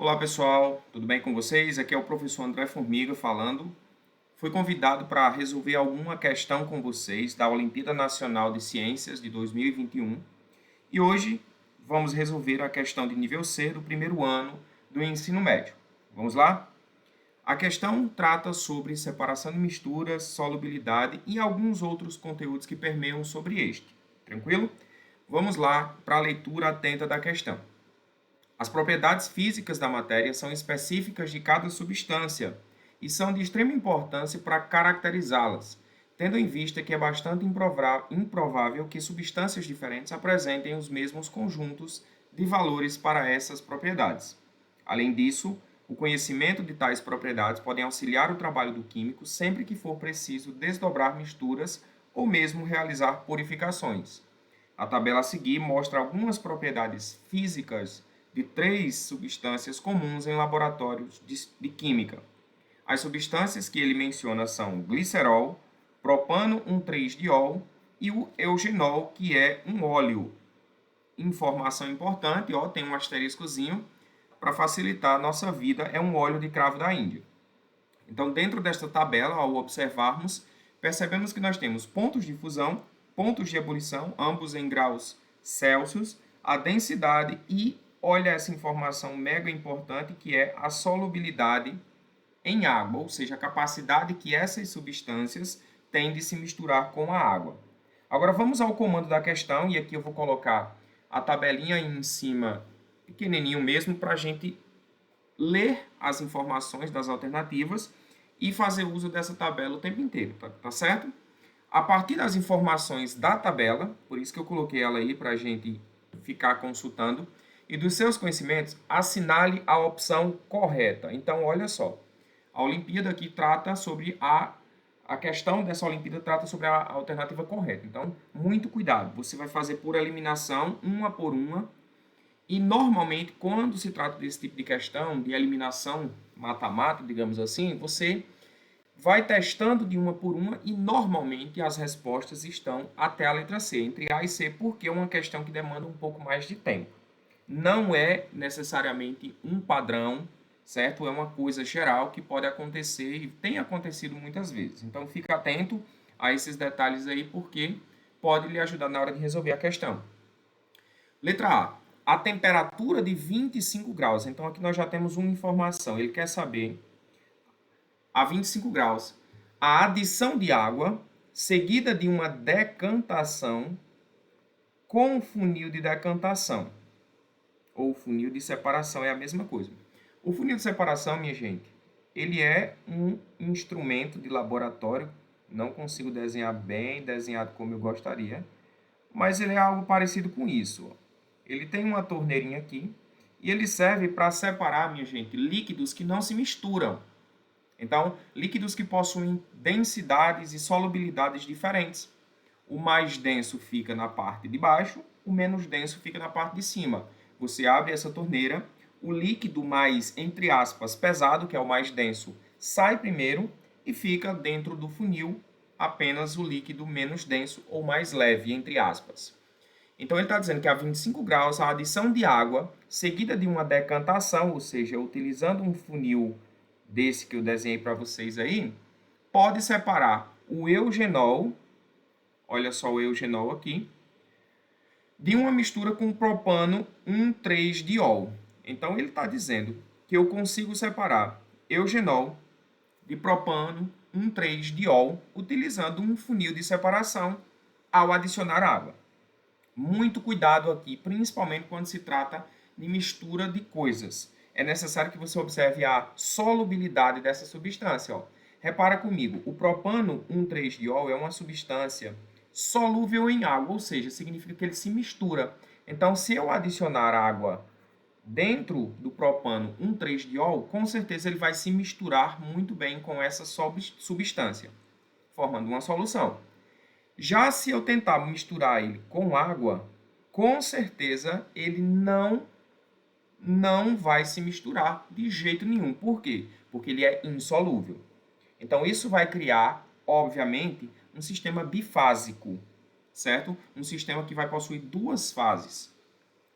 Olá pessoal, tudo bem com vocês? Aqui é o professor André Formiga falando. Fui convidado para resolver alguma questão com vocês da Olimpíada Nacional de Ciências de 2021 e hoje vamos resolver a questão de nível C do primeiro ano do ensino médio. Vamos lá? A questão trata sobre separação de misturas, solubilidade e alguns outros conteúdos que permeiam sobre este. Tranquilo? Vamos lá para a leitura atenta da questão. As propriedades físicas da matéria são específicas de cada substância e são de extrema importância para caracterizá-las, tendo em vista que é bastante improvável que substâncias diferentes apresentem os mesmos conjuntos de valores para essas propriedades. Além disso, o conhecimento de tais propriedades pode auxiliar o trabalho do químico sempre que for preciso desdobrar misturas ou mesmo realizar purificações. A tabela a seguir mostra algumas propriedades físicas de 3 substâncias comuns em laboratórios de química. As substâncias que ele menciona são glicerol, propano 1,3-diol e o eugenol, que é um óleo. Informação importante, tem um asteriscozinho para facilitar a nossa vida, é um óleo de cravo da Índia. Então, dentro desta tabela, ao observarmos, percebemos que nós temos pontos de fusão, pontos de ebulição, ambos em graus Celsius, a densidade e, olha essa informação mega importante, que é a solubilidade em água, ou seja, a capacidade que essas substâncias têm de se misturar com a água. Agora vamos ao comando da questão, e aqui eu vou colocar a tabelinha em cima, pequenininho mesmo, para a gente ler as informações das alternativas e fazer uso dessa tabela o tempo inteiro, tá certo? A partir das informações da tabela, por isso que eu coloquei ela aí para a gente ficar consultando, e dos seus conhecimentos, assinale a opção correta. Então, olha só, a Olimpíada aqui trata sobre a questão dessa Olimpíada trata sobre a alternativa correta. Então, muito cuidado, você vai fazer por eliminação, uma por uma, e normalmente, quando se trata desse tipo de questão, de eliminação mata-mata, digamos assim, você vai testando de uma por uma e normalmente as respostas estão até a letra C, entre A e C, porque é uma questão que demanda um pouco mais de tempo. Não é necessariamente um padrão, certo? É uma coisa geral que pode acontecer e tem acontecido muitas vezes. Então, fica atento a esses detalhes aí, porque pode lhe ajudar na hora de resolver a questão. Letra A. A temperatura de 25 graus. Então, aqui nós já temos uma informação. Ele quer saber a 25 graus a adição de água seguida de uma decantação com funil de decantação. Ou funil de separação, é a mesma coisa. O funil de separação, minha gente, ele é um instrumento de laboratório. Não consigo desenhar bem desenhado como eu gostaria, mas ele é algo parecido com isso. Ele tem uma torneirinha aqui e ele serve para separar, minha gente, líquidos que não se misturam. Então, líquidos que possuem densidades e solubilidades diferentes. O mais denso fica na parte de baixo, o menos denso fica na parte de cima. Você abre essa torneira, o líquido mais, entre aspas, pesado, que é o mais denso, sai primeiro e fica dentro do funil apenas o líquido menos denso ou mais leve, entre aspas. Então, ele está dizendo que a 25 graus, a adição de água, seguida de uma decantação, ou seja, utilizando um funil desse que eu desenhei para vocês aí, pode separar o eugenol, olha só o eugenol aqui, de uma mistura com propano 1,3-diol. Então, ele está dizendo que eu consigo separar eugenol de propano 1,3-diol utilizando um funil de separação ao adicionar água. Muito cuidado aqui, principalmente quando se trata de mistura de coisas. É necessário que você observe a solubilidade dessa substância. Repara comigo, o propano 1,3-diol é uma substância solúvel em água, ou seja, significa que ele se mistura. Então, se eu adicionar água dentro do propano 1,3-diol, com certeza ele vai se misturar muito bem com essa substância, formando uma solução. Já se eu tentar misturar ele com água, com certeza ele não vai se misturar de jeito nenhum. Por quê? Porque ele é insolúvel. Então, isso vai criar, obviamente, um sistema bifásico, certo? Um sistema que vai possuir duas fases.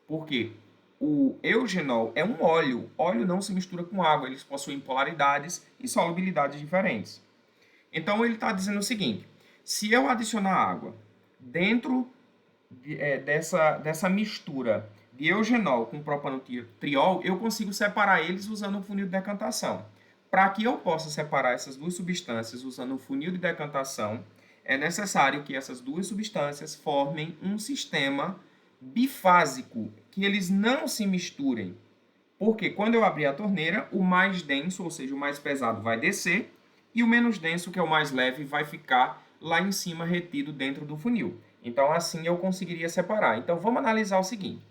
Por quê? o eugenol é um óleo. Óleo não se mistura com água, eles possuem polaridades e solubilidades diferentes. Então, ele está dizendo o seguinte: se eu adicionar água dentro dessa mistura de eugenol com propanotriol, eu consigo separar eles usando um funil de decantação. Para que eu possa separar essas duas substâncias usando um funil de decantação, é necessário que essas duas substâncias formem um sistema bifásico, que eles não se misturem. Porque quando eu abrir a torneira, o mais denso, ou seja, o mais pesado, vai descer, e o menos denso, que é o mais leve, vai ficar lá em cima retido dentro do funil. Então, assim eu conseguiria separar. Então, vamos analisar o seguinte.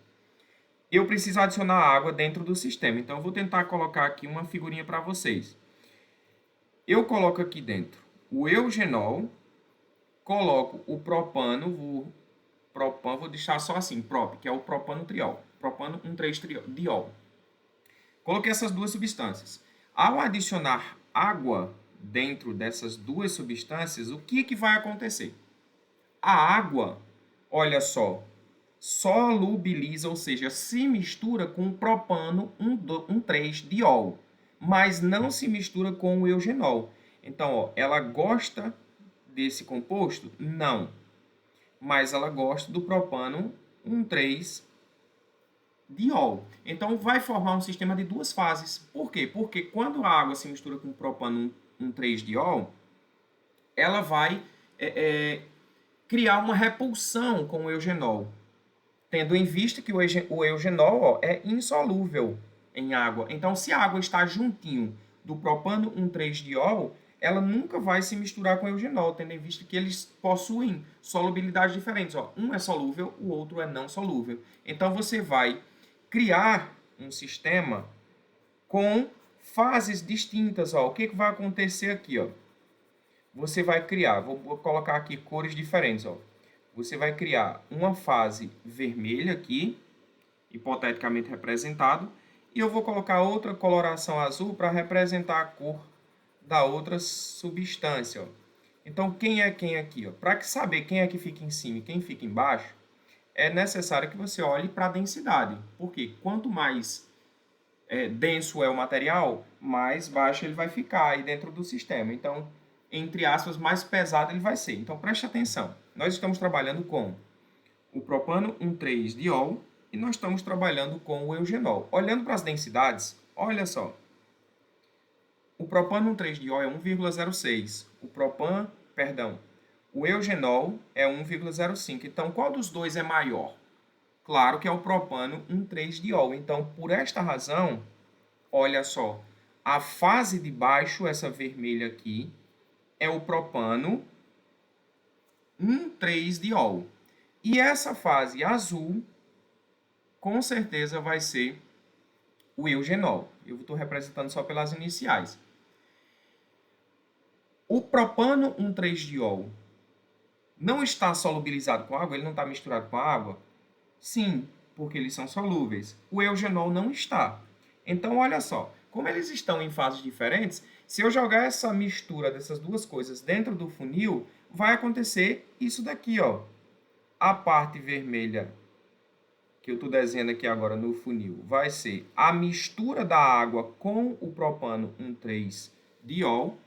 Eu preciso adicionar água dentro do sistema. Então, eu vou tentar colocar aqui uma figurinha para vocês. Eu coloco aqui dentro o eugenol, coloco o propano, vou deixar só assim, prop, que é o propanotriol. Propano 1,3-diol. Coloquei essas duas substâncias. Ao adicionar água dentro dessas duas substâncias, o que vai acontecer? A água, olha só, solubiliza, ou seja, se mistura com o propano 1,3-diol, mas não se mistura com o eugenol. Então, ó, ela gosta desse composto? Não. Mas ela gosta do propano 1,3-diol. Então, vai formar um sistema de duas fases. Por quê? Porque quando a água se mistura com o propano 1,3-diol, ela vai criar uma repulsão com o eugenol, tendo em vista que o eugenol é insolúvel em água. Então, se a água está juntinho do propano 1,3-diol, ela nunca vai se misturar com o eugenol, tendo em vista que eles possuem solubilidades diferentes. Um é solúvel, o outro é não solúvel. Então, você vai criar um sistema com fases distintas. O que vai acontecer aqui? Você vai criar, vou colocar aqui cores diferentes. Você vai criar uma fase vermelha aqui, hipoteticamente representado, e eu vou colocar outra coloração azul para representar a cor da outra substância. Então, quem é quem aqui? Para saber quem é que fica em cima e quem fica embaixo, é necessário que você olhe para a densidade. Porque quanto mais denso é o material, mais baixo ele vai ficar aí dentro do sistema. Então, entre aspas, mais pesado ele vai ser. Então, preste atenção. Nós estamos trabalhando com o propano 1,3-diol e nós estamos trabalhando com o eugenol. Olhando para as densidades, olha só. O propano 1,3-diol é 1,06. O eugenol é 1,05. Então, qual dos dois é maior? Claro que é o propano 1,3-diol. Então, por esta razão, olha só, a fase de baixo, essa vermelha aqui, é o propano 1,3-diol. E essa fase azul, com certeza, vai ser o eugenol. Eu estou representando só pelas iniciais. O propano 1,3-diol não está solubilizado com água? Ele não está misturado com a água? Sim, porque eles são solúveis. O eugenol não está. Então, olha só, como eles estão em fases diferentes, se eu jogar essa mistura dessas duas coisas dentro do funil, vai acontecer isso daqui, ó. A parte vermelha que eu estou desenhando aqui agora no funil vai ser a mistura da água com o propano 1,3-diol.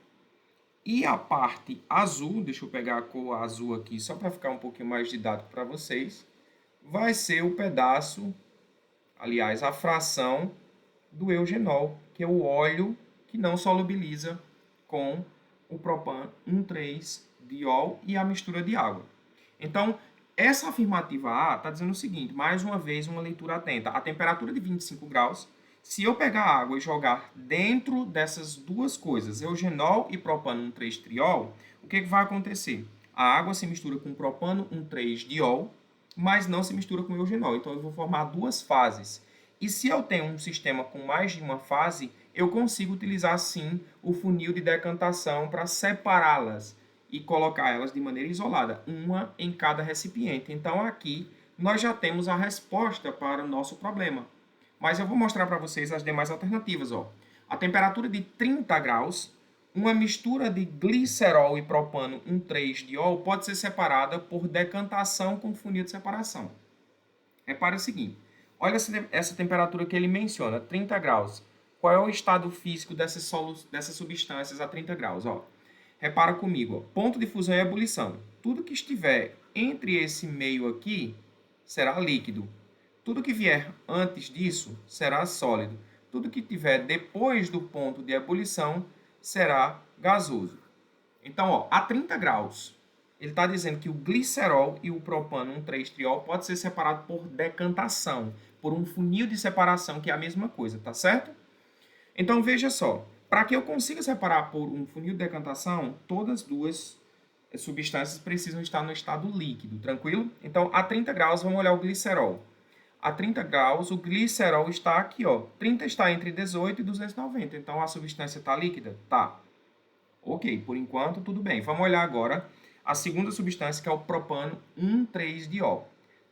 E a parte azul, deixa eu pegar a cor azul aqui só para ficar um pouquinho mais didático para vocês, vai ser o pedaço, aliás, a fração do eugenol, que é o óleo que não solubiliza com o propano 1,3-diol e a mistura de água. Então, essa afirmativa A está dizendo o seguinte, mais uma vez, uma leitura atenta. A temperatura de 25 graus, se eu pegar a água e jogar dentro dessas duas coisas, eugenol e propano 1,3-triol, o que vai acontecer? A água se mistura com propano 1,3-diol, mas não se mistura com eugenol. Então, eu vou formar duas fases. E se eu tenho um sistema com mais de uma fase, eu consigo utilizar, sim, o funil de decantação para separá-las e colocar elas de maneira isolada, uma em cada recipiente. Então, aqui, nós já temos a resposta para o nosso problema. Mas eu vou mostrar para vocês as demais alternativas. A temperatura de 30 graus, uma mistura de glicerol e propano 1,3-diol pode ser separada por decantação com funil de separação. Repare o seguinte, Olha essa temperatura que ele menciona, 30 graus. Qual é o estado físico dessas substâncias a 30 graus? Ó, repara comigo, ó, ponto de fusão e ebulição. Tudo que estiver entre esse meio aqui será líquido. Tudo que vier antes disso será sólido. Tudo que tiver depois do ponto de ebulição será gasoso. Então, ó, a 30 graus, ele está dizendo que o glicerol e o propano 1,3-triol pode ser separado por decantação, por um funil de separação, que é a mesma coisa, tá certo? Então, veja só, para que eu consiga separar por um funil de decantação, todas as duas substâncias precisam estar no estado líquido, tranquilo? Então, a 30 graus, vamos olhar o glicerol. A 30 graus, o glicerol está aqui, ó. 30 está entre 18 e 290, então a substância está líquida? Tá. Ok, por enquanto tudo bem. Vamos olhar agora a segunda substância, que é o propano 1,3-diol.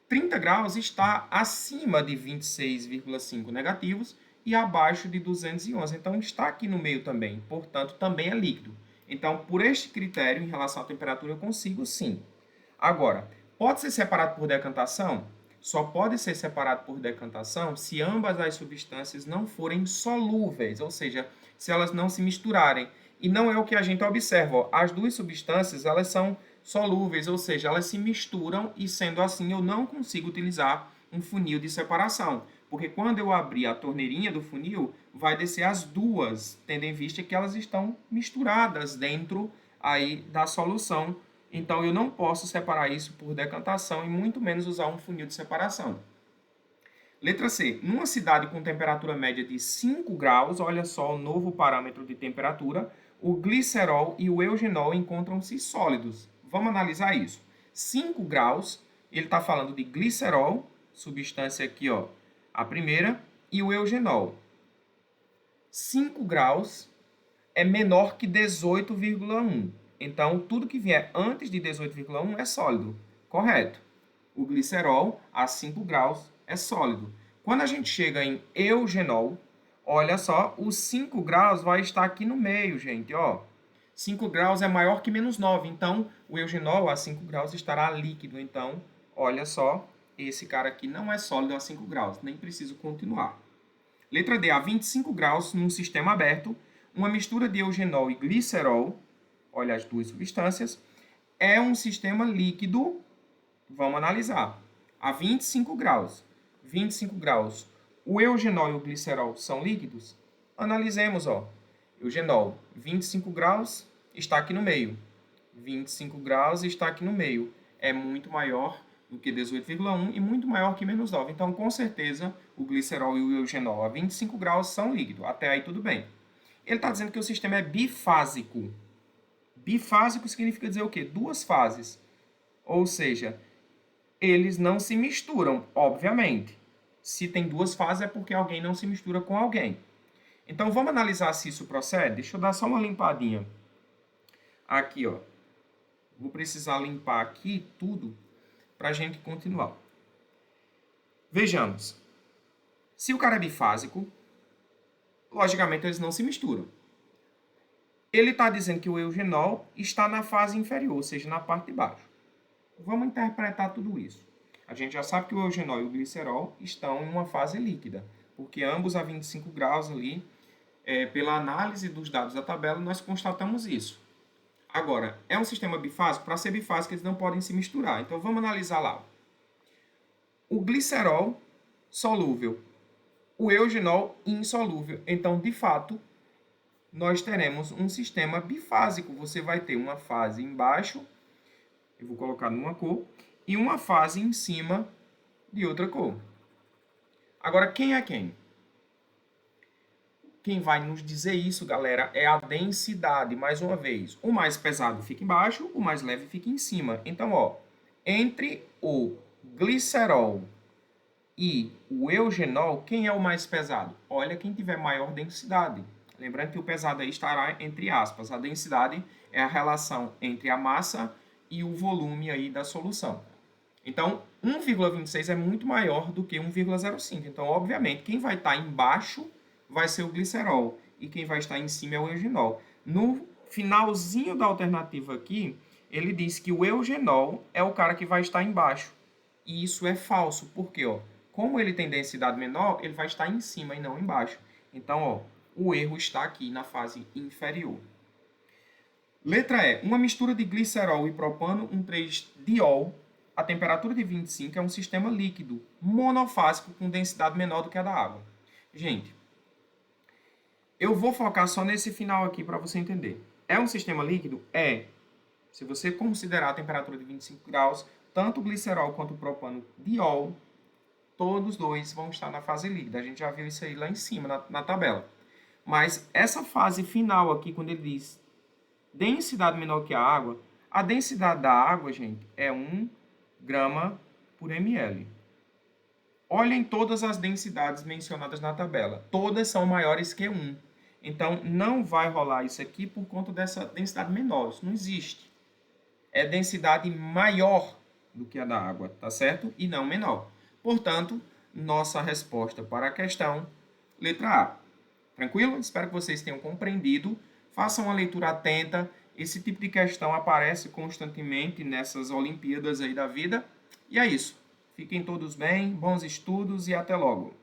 30 graus está acima de 26,5 negativos e abaixo de 211. Então, está aqui no meio também. Portanto, também é líquido. Então, por este critério, em relação à temperatura, eu consigo sim. Agora, pode ser separado por decantação? Só pode ser separado por decantação se ambas as substâncias não forem solúveis, ou seja, se elas não se misturarem. E não é o que a gente observa. Ó. As duas substâncias, elas são solúveis, ou seja, elas se misturam e, sendo assim, eu não consigo utilizar um funil de separação. Porque quando eu abrir a torneirinha do funil, vai descer as duas, tendo em vista que elas estão misturadas dentro aí da solução. Então, eu não posso separar isso por decantação e muito menos usar um funil de separação. Letra C. Numa cidade com temperatura média de 5 graus, olha só o novo parâmetro de temperatura, o glicerol e o eugenol encontram-se sólidos. Vamos analisar isso. 5 graus, ele está falando de glicerol, substância aqui, ó, a primeira, e o eugenol. 5 graus é menor que 18,1. Então, tudo que vier antes de 18,1 é sólido. Correto. O glicerol, a 5 graus, é sólido. Quando a gente chega em eugenol, olha só, os 5 graus vai estar aqui no meio, gente, ó. 5 graus é maior que menos 9, então o eugenol a 5 graus estará líquido. Então, olha só, esse cara aqui não é sólido a 5 graus, nem preciso continuar. Letra D, a 25 graus, num sistema aberto, uma mistura de eugenol e glicerol, olha as duas substâncias, é um sistema líquido. Vamos analisar. A 25 graus. 25 graus. O eugenol e o glicerol são líquidos? Analisemos, ó. Eugenol, 25 graus, está aqui no meio. 25 graus está aqui no meio. É muito maior do que 18,1 e muito maior que menos 9. Então, com certeza, o glicerol e o eugenol a 25 graus são líquidos. Até aí tudo bem. Ele está dizendo que o sistema é bifásico. Bifásico significa dizer o quê? Duas fases. Ou seja, eles não se misturam, obviamente. Se tem duas fases é porque alguém não se mistura com alguém. Então, vamos analisar se isso procede? Deixa eu dar só uma limpadinha. Aqui, ó. Vou precisar limpar aqui tudo para a gente continuar. Vejamos. Se o cara é bifásico, logicamente eles não se misturam. Ele está dizendo que o eugenol está na fase inferior, ou seja, na parte de baixo. Vamos interpretar tudo isso. A gente já sabe que o eugenol e o glicerol estão em uma fase líquida, porque ambos a 25 graus ali, pela análise dos dados da tabela, nós constatamos isso. Agora, é um sistema bifásico? Para ser bifásico, eles não podem se misturar. Então, vamos analisar lá. O glicerol, solúvel. O eugenol, insolúvel. Então, de fato, nós teremos um sistema bifásico. Você vai ter uma fase embaixo, eu vou colocar numa cor, e uma fase em cima de outra cor. Agora, quem é quem? Quem vai nos dizer isso, galera, é a densidade. Mais uma vez, o mais pesado fica embaixo, o mais leve fica em cima. Então, ó, entre o glicerol e o eugenol, quem é o mais pesado? Olha quem tiver maior densidade. Lembrando que o pesado aí estará entre aspas. A densidade é a relação entre a massa e o volume aí da solução. Então, 1,26 é muito maior do que 1,05. Então, obviamente, quem vai estar embaixo vai ser o glicerol e quem vai estar em cima é o eugenol. No finalzinho da alternativa aqui, ele diz que o eugenol é o cara que vai estar embaixo. E isso é falso. Por quê? Ó? Como ele tem densidade menor, ele vai estar em cima e não embaixo. Então, ó, o erro está aqui na fase inferior. Letra E. Uma mistura de glicerol e propano 1,3-diol a temperatura de 25 é um sistema líquido monofásico com densidade menor do que a da água. Gente, eu vou focar só nesse final aqui para você entender. É um sistema líquido? É. Se você considerar a temperatura de 25 graus, tanto o glicerol quanto o propano diol, todos dois vão estar na fase líquida. A gente já viu isso aí lá em cima na tabela. Mas essa fase final aqui, quando ele diz densidade menor que a densidade da água, gente, é 1 grama por ml. Olhem todas as densidades mencionadas na tabela. Todas são maiores que 1. Então, não vai rolar isso aqui por conta dessa densidade menor. Isso não existe. É densidade maior do que a da água, tá certo? E não menor. Portanto, nossa resposta para a questão, letra A. Tranquilo? Espero que vocês tenham compreendido. Façam uma leitura atenta. Esse tipo de questão aparece constantemente nessas Olimpíadas aí da vida. E é isso. Fiquem todos bem, bons estudos e até logo.